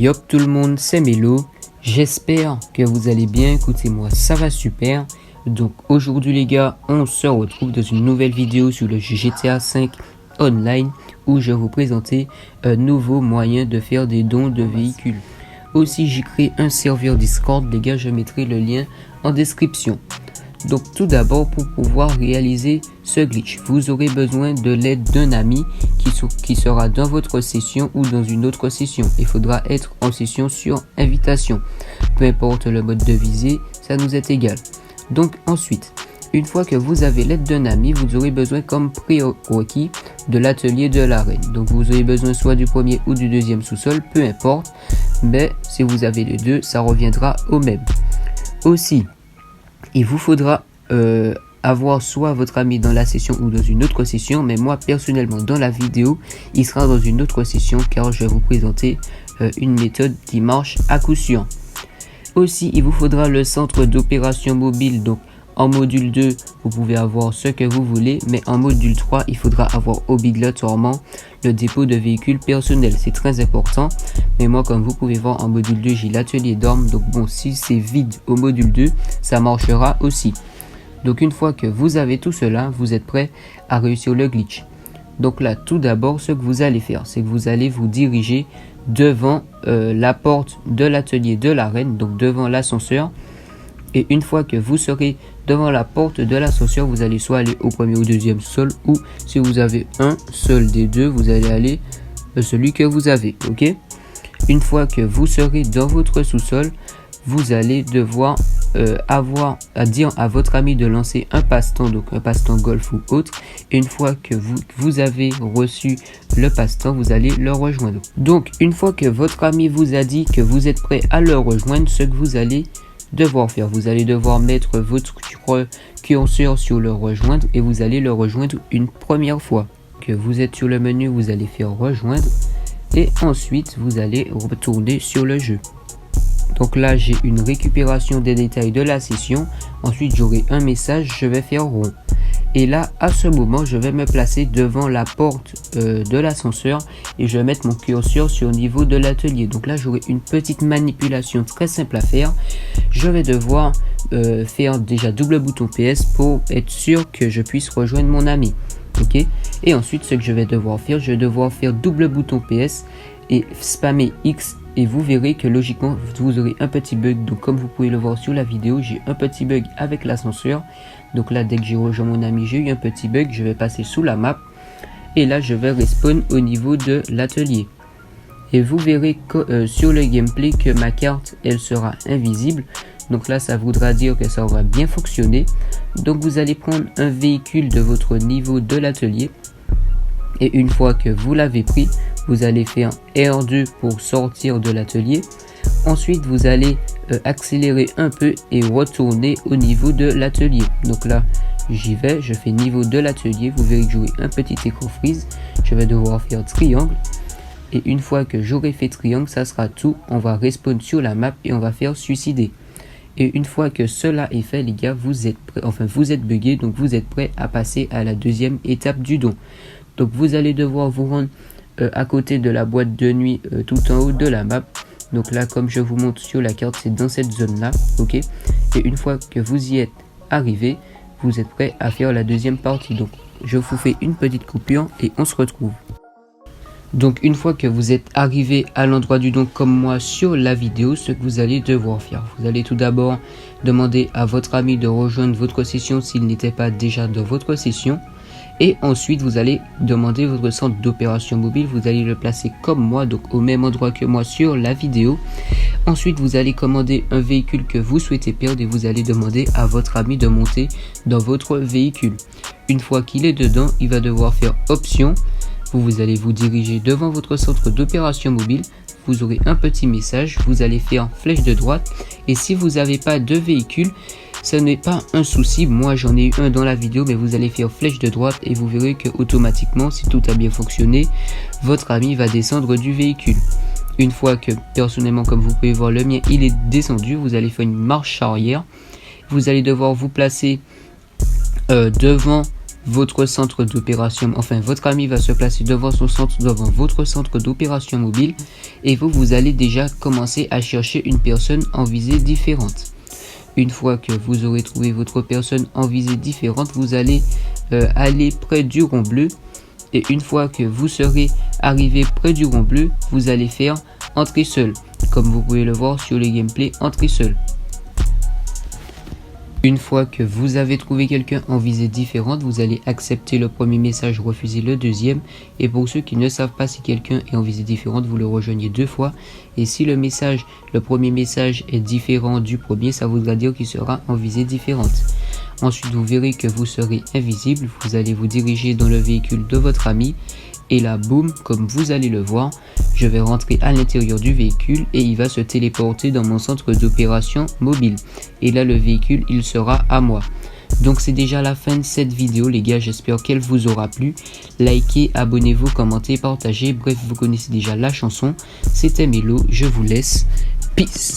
Yop tout le monde, c'est Mélo. J'espère que vous allez bien. Écoutez, moi ça va super. Donc aujourd'hui les gars, on se retrouve dans une nouvelle vidéo sur le GTA 5 Online où je vais vous présenter un nouveau moyen de faire des dons de véhicules. Aussi j'ai créé un serveur Discord, les gars, je mettrai le lien en description. Donc tout d'abord, pour pouvoir réaliser ce glitch, vous aurez besoin de l'aide d'un ami qui sera dans votre session ou dans une autre session. Il faudra être en session sur invitation. Peu importe le mode de visée, ça nous est égal. Donc ensuite, une fois que vous avez l'aide d'un ami, vous aurez besoin comme prérequis de l'atelier de l'arène. Donc vous aurez besoin soit du premier ou du deuxième sous-sol, peu importe. Mais si vous avez les deux, ça reviendra au même. Aussi, il vous faudra avoir soit votre ami dans la session ou dans une autre session, mais moi personnellement dans la vidéo il sera dans une autre session car je vais vous présenter une méthode qui marche à coup sûr. Aussi il vous faudra le centre d'opération mobile. Donc en module 2 vous pouvez avoir ce que vous voulez, mais en module 3 il faudra avoir obligatoirement le dépôt de véhicules personnels. C'est très important, mais moi comme vous pouvez voir en module 2 j'ai l'atelier d'armes. Donc bon, si c'est vide au module 2 ça marchera aussi. Donc une fois que vous avez tout cela, vous êtes prêt à réussir le glitch. Donc là tout d'abord ce que vous allez faire, c'est que vous allez vous diriger devant la porte de l'atelier de l'arène, donc devant l'ascenseur. Et une fois que vous serez devant la porte de l'ascenseur, vous allez soit aller au premier ou deuxième sol, ou si vous avez un seul des deux, vous allez aller celui que vous avez. Ok. Une fois que vous serez dans votre sous-sol, vous allez devoir avoir à dire à votre ami de lancer un passe-temps, donc un passe-temps golf ou autre. Et une fois que vous avez reçu le passe-temps, vous allez le rejoindre. Donc une fois que votre ami vous a dit que vous êtes prêt à le rejoindre, ce que vous allez devoir faire, vous allez devoir mettre votre curseur sur le rejoindre et vous allez le rejoindre une première fois. Que vous êtes sur le menu, vous allez faire rejoindre et ensuite vous allez retourner sur le jeu. Donc là j'ai une récupération des détails de la session. Ensuite j'aurai un message, je vais faire rond. Et là à ce moment je vais me placer devant la porte de l'ascenseur et je vais mettre mon curseur sur le niveau de l'atelier. Donc là j'aurai une petite manipulation très simple à faire. Je vais devoir faire déjà double bouton PS pour être sûr que je puisse rejoindre mon ami. Ok. Et ensuite ce que je vais devoir faire, je vais devoir faire double bouton PS et spammer X. Et vous verrez que logiquement vous aurez un petit bug. Donc comme vous pouvez le voir sur la vidéo, j'ai un petit bug avec l'ascenseur. Donc là dès que j'ai rejoint mon ami, j'ai eu un petit bug. Je vais passer sous la map et là je vais respawn au niveau de l'atelier. Et vous verrez que, sur le gameplay que ma carte elle sera invisible. Donc là ça voudra dire que ça aura bien fonctionné. Donc vous allez prendre un véhicule de votre niveau de l'atelier. Et une fois que vous l'avez pris, vous allez faire R2 pour sortir de l'atelier. Ensuite vous allez accélérer un peu et retourner au niveau de l'atelier. Donc là j'y vais, je fais niveau de l'atelier. Vous verrez que j'aurai un petit écran freeze. Je vais devoir faire triangle. Et une fois que j'aurai fait triangle, ça sera tout. On va respawn sur la map et on va faire suicider. Et une fois que cela est fait les gars, vous êtes prêts, enfin vous êtes bugué, donc vous êtes prêts à passer à la deuxième étape du don. Donc vous allez devoir vous rendre à côté de la boîte de nuit tout en haut de la map. Donc là comme je vous montre sur la carte, c'est dans cette zone là. Ok. Et une fois que vous y êtes arrivé, vous êtes prêt à faire la deuxième partie. Donc je vous fais une petite coupure et on se retrouve. Donc une fois que vous êtes arrivé à l'endroit du don comme moi sur la vidéo, ce que vous allez devoir faire, vous allez tout d'abord demander à votre ami de rejoindre votre session s'il n'était pas déjà dans votre session. Et ensuite vous allez demander votre centre d'opération mobile, vous allez le placer comme moi, donc au même endroit que moi sur la vidéo. Ensuite vous allez commander un véhicule que vous souhaitez perdre et vous allez demander à votre ami de monter dans votre véhicule. Une fois qu'il est dedans, il va devoir faire option. Vous allez vous diriger devant votre centre d'opération mobile. Vous aurez un petit message, vous allez faire flèche de droite. Et si vous n'avez pas de véhicule, ce n'est pas un souci, moi j'en ai eu un dans la vidéo, mais vous allez faire flèche de droite et vous verrez que automatiquement, si tout a bien fonctionné, votre ami va descendre du véhicule. Une fois que personnellement, comme vous pouvez voir, le mien il est descendu, vous allez faire une marche arrière. Vous allez devoir vous placer devant votre centre d'opération, enfin votre ami va se placer devant votre centre d'opération mobile et vous allez déjà commencer à chercher une personne en visée différente. Une fois que vous aurez trouvé votre personne en visée différente, vous allez aller près du rond bleu. Et une fois que vous serez arrivé près du rond bleu, vous allez faire entrer seul. Comme vous pouvez le voir sur les gameplays, entrer seul. Une fois que vous avez trouvé quelqu'un en visée différente, vous allez accepter le premier message, refuser le deuxième. Et pour ceux qui ne savent pas si quelqu'un est en visée différente, vous le rejoignez 2 fois. Et si le premier message est différent du premier, ça voudra dire qu'il sera en visée différente. Ensuite, vous verrez que vous serez invisible. Vous allez vous diriger dans le véhicule de votre ami. Et là, boum, comme vous allez le voir, je vais rentrer à l'intérieur du véhicule et il va se téléporter dans mon centre d'opération mobile. Et là, le véhicule, il sera à moi. Donc c'est déjà la fin de cette vidéo les gars, j'espère qu'elle vous aura plu. Likez, abonnez-vous, commentez, partagez. Bref, vous connaissez déjà la chanson. C'était Melo, je vous laisse. Peace.